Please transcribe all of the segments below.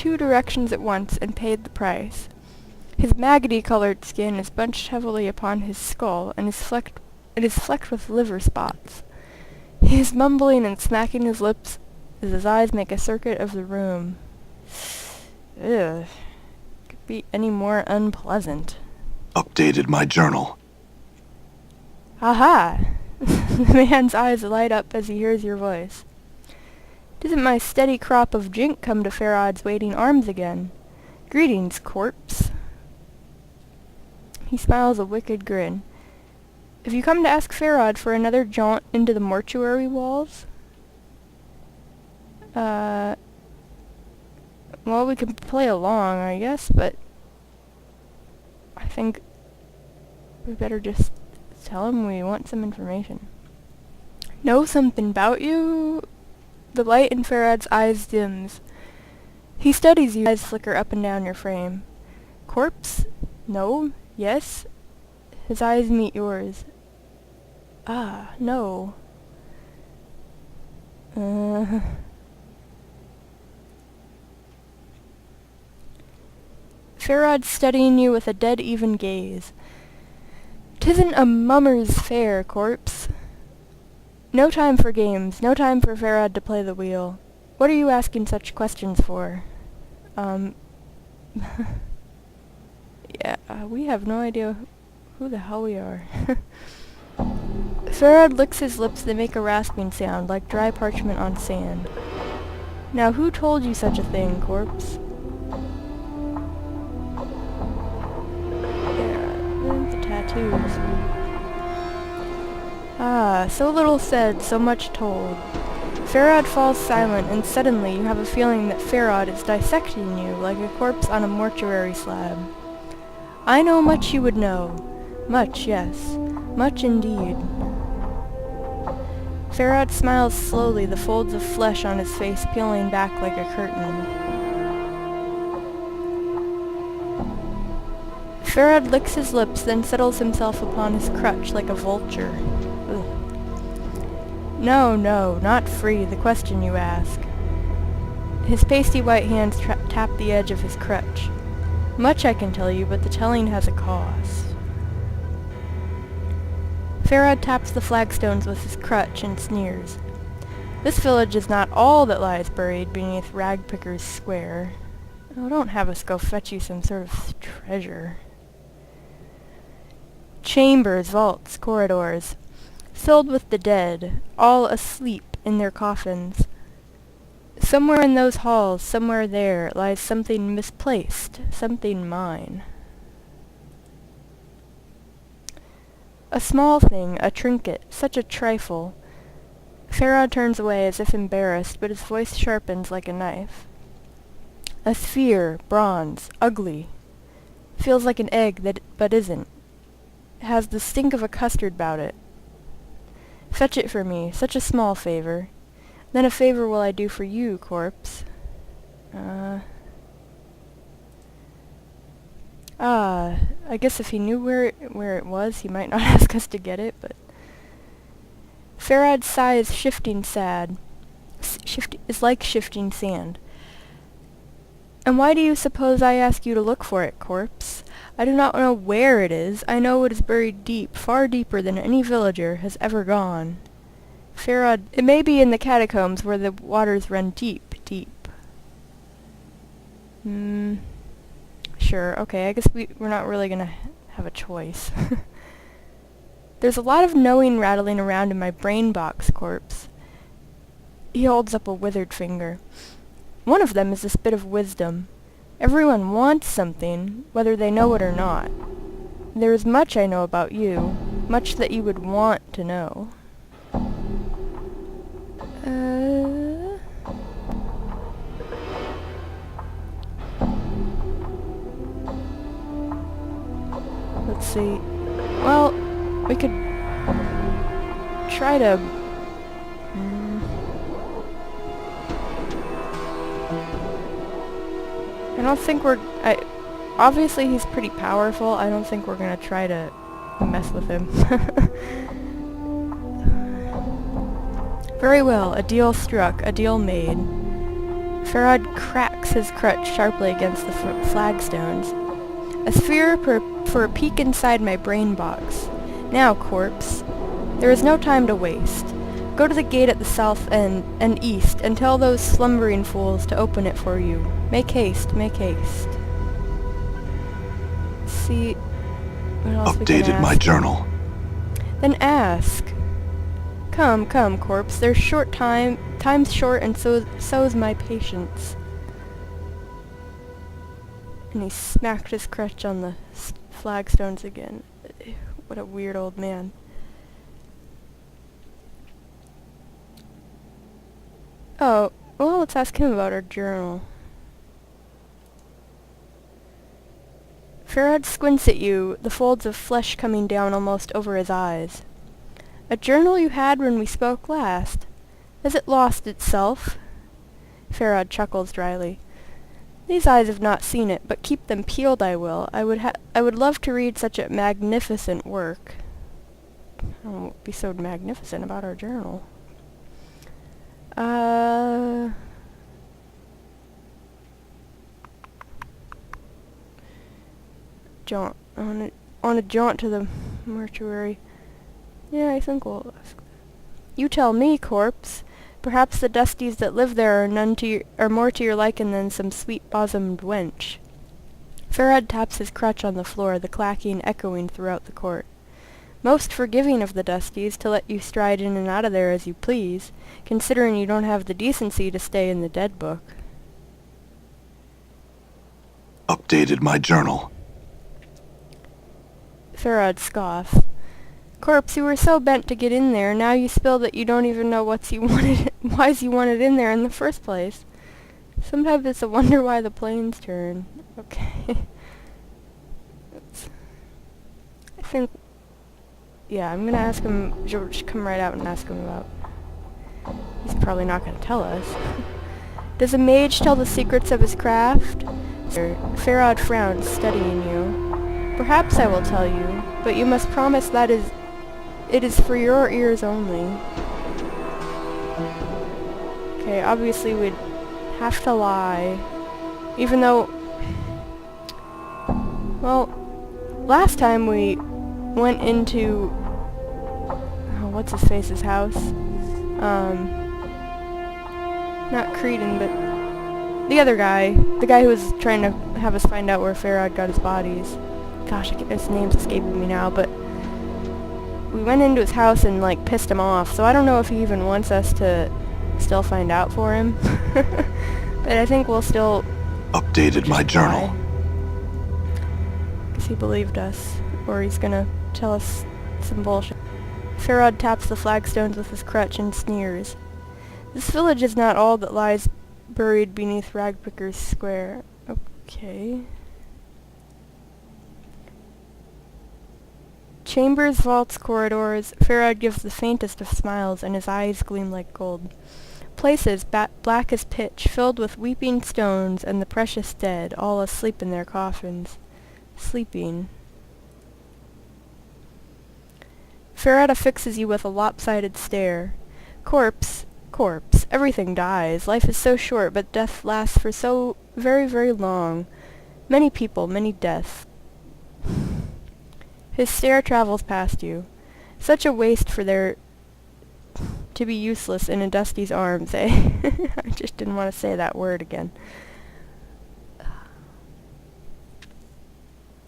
two directions at once and paid the price. His maggoty-colored skin is bunched heavily upon his skull, and it is flecked with liver spots. He is mumbling and smacking his lips as his eyes make a circuit of the room. Ugh. Could be any more unpleasant. Updated my journal. Aha! The man's eyes light up as he hears your voice. Doesn't my steady crop of jink come to Farad's waiting arms again? Greetings, corpse. He smiles a wicked grin. Have you come to ask Farad for another jaunt into the mortuary walls? Well, we can play along, I guess, but I think we better just tell him we want some information. Know something about you? The light in Farad's eyes dims. He studies you, eyes flicker up and down your frame. Corpse? No? Yes? His eyes meet yours. Ah, no. Farad studying you with a dead even gaze. 'Tisn't a mummer's fare, corpse. No time for games, no time for Farad to play the wheel. What are you asking such questions for? Yeah, we have no idea who the hell we are. Farad licks his lips. They make a rasping sound, like dry parchment on sand. Now who told you such a thing, corpse? Yeah, the tattoos. Ah, so little said, so much told. Farad falls silent, and suddenly you have a feeling that Farad is dissecting you like a corpse on a mortuary slab. I know much you would know. Much, yes. Much indeed. Farad smiles slowly, the folds of flesh on his face peeling back like a curtain. Farad licks his lips, then settles himself upon his crutch like a vulture. Ugh. No, not free, the question you ask. His pasty white hands tap the edge of his crutch. Much I can tell you, but the telling has a cost. Farad taps the flagstones with his crutch and sneers. This village is not all that lies buried beneath Ragpicker's square. Oh, don't have us go fetch you some sort of treasure. Chambers, vaults, corridors, filled with the dead, all asleep in their coffins. Somewhere in those halls, somewhere there, lies something misplaced, something mine. A small thing, a trinket, such a trifle. Farad turns away as if embarrassed, but his voice sharpens like a knife. A sphere, bronze, ugly. Feels like an egg but isn't. Has the stink of a custard about it. Fetch it for me, such a small favor. Then a favor will I do for you, corpse. I guess if he knew where it was, he might not ask us to get it, but... Farad's sigh is shifting sad. Is like shifting sand. And why do you suppose I ask you to look for it, corpse? I do not know where it is. I know it is buried deep, far deeper than any villager has ever gone. Farad, it may be in the catacombs where the waters run deep, deep. Sure, okay, I guess we're not really gonna have a choice. There's a lot of knowing rattling around in my brain box, corpse. He holds up a withered finger. One of them is this bit of wisdom. Everyone wants something, whether they know it or not. There is much I know about you, much that you would want to know. Let's see. Well, we could try to... I don't think obviously he's pretty powerful. I don't think we're gonna try to mess with him. Very well, a deal struck, a deal made. Farad cracks his crutch sharply against the flagstones. A sphere for a peek inside my brain box. Now, corpse. There is no time to waste. Go to the gate at the south end and east, and tell those slumbering fools to open it for you. Make haste, make haste. See what else we can Updated my ask. journal. Then ask. Come, come, corpse. There's time's short, and so's my patience. And he smacked his crutch on the flagstones again. What a weird old man. Oh, well, let's ask him about our journal. Farad squints at you, the folds of flesh coming down almost over his eyes. A journal you had when we spoke last. Has it lost itself? Farad chuckles dryly. These eyes have not seen it, but keep them peeled I will. I would love to read such a magnificent work. I won't be so magnificent about our journal. Jaunt. On a jaunt to the mortuary. Yeah, I think we'll ask that. You tell me, corpse. Perhaps the dusties that live there are more to your liking than some sweet-bosomed wench. Farad taps his crutch on the floor, the clacking echoing throughout the court. Most forgiving of the dusties to let you stride in and out of there as you please, considering you don't have the decency to stay in the dead book. Updated my journal. Farad scoffs. Corpse, you were so bent to get in there, now you spill that you don't even know why you wanted in there in the first place. Sometimes it's a wonder why the planes turn. Okay. I think... Yeah, I'm gonna ask him... George, come right out and ask him about... He's probably not gonna tell us. Does a mage tell the secrets of his craft? Farad frowns, studying you. Perhaps I will tell you, but you must promise that it is for your ears only. Okay, obviously we'd have to lie. Even though... Well, last time we went into... Oh, what's-his-face's house? Not Creedon, but the other guy. The guy who was trying to have us find out where Farad got his bodies. Gosh, his name's escaping me now, but... We went into his house and, like, pissed him off, so I don't know if he even wants us to still find out for him. But I think we'll still... Updated my journal. Because he believed us, or he's gonna tell us some bullshit. Farad taps the flagstones with his crutch and sneers. This village is not all that lies buried beneath Ragpicker's Square. Okay. Chambers, vaults, corridors. Farad gives the faintest of smiles, and his eyes gleam like gold. Places, black as pitch, filled with weeping stones and the precious dead, all asleep in their coffins. Sleeping. Farad affixes you with a lopsided stare. Corpse, corpse, everything dies. Life is so short, but death lasts for so very, very long. Many people, many deaths. His stare travels past you. Such a waste for there to be useless in a dusty's arms, eh? I just didn't want to say that word again.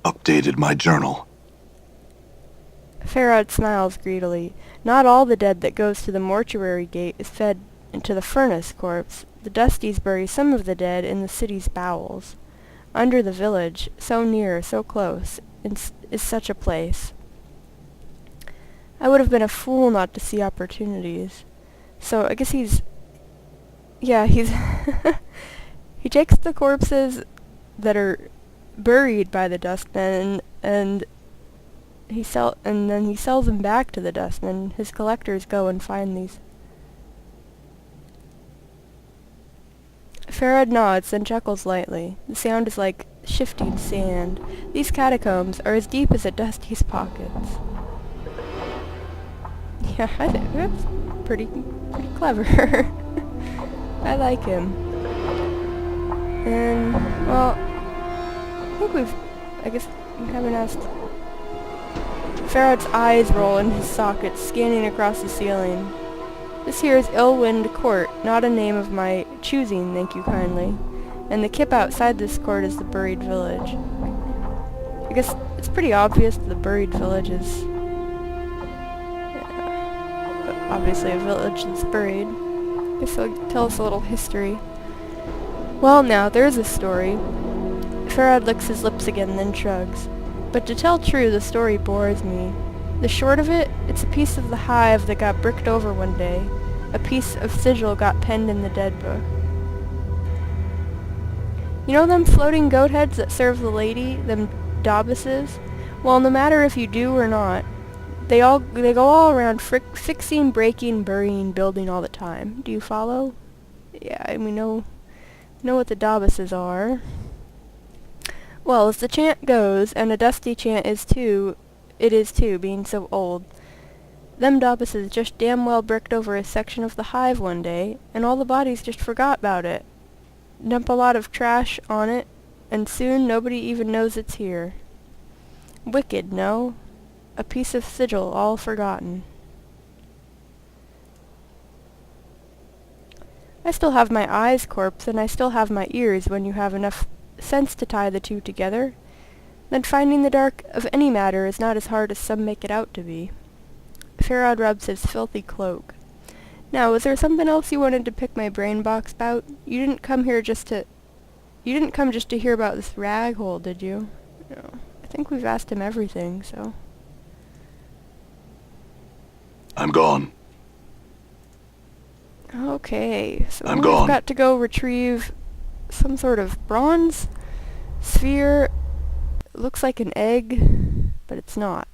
Updated my journal. Farad smiles greedily. Not all the dead that goes to the mortuary gate is fed into the furnace, corpse. The dusties bury some of the dead in the city's bowels. Under the village, so near, so close, is such a place. I would have been a fool not to see opportunities. So I guess he's... Yeah, he's... He takes the corpses that are buried by the dustmen and then he sells them back to the dustmen. His collectors go and find these. Farad nods, then chuckles lightly. The sound is like shifting sand. These catacombs are as deep as a dusty's pockets. Yeah, I think that's pretty clever. I like him. And, well, I guess we haven't asked. Farrad's eyes roll in his sockets, scanning across the ceiling. This here is Illwind Court, not a name of my choosing, thank you kindly. And the kip outside this court is the Buried Village. I guess it's pretty obvious that the Buried Village is obviously a village that's buried. I guess they'll tell us a little history. Well now, there's a story. Farrad licks his lips again, then shrugs. But to tell true, the story bores me. The short of it, it's a piece of the hive that got bricked over one day. A piece of sigil got penned in the dead book. You know them floating goat heads that serve the lady, them Daubuses? Well, no matter if you do or not, they go all around fixing, breaking, burying, building all the time. Do you follow? Yeah, we know what the Daubuses are. Well, as the chant goes, and a dusty chant is too, it is too, being so old, them Daubuses just damn well bricked over a section of the hive one day, and all the bodies just forgot about it. Dump a lot of trash on it, and soon nobody even knows it's here. Wicked, no? A piece of sigil all forgotten. I still have my eyes, corpse, and I still have my ears when you have enough sense to tie the two together. Then finding the dark of any matter is not as hard as some make it out to be. Farrad rubs his filthy cloak. Now, was there something else you wanted to pick my brain box about? You didn't come just to hear about this rag hole, did you? No. I think we've asked him everything, so. I'm gone. Okay, so I'm we've gone. got to go retrieve some sort of bronze sphere. It looks like an egg, but it's not.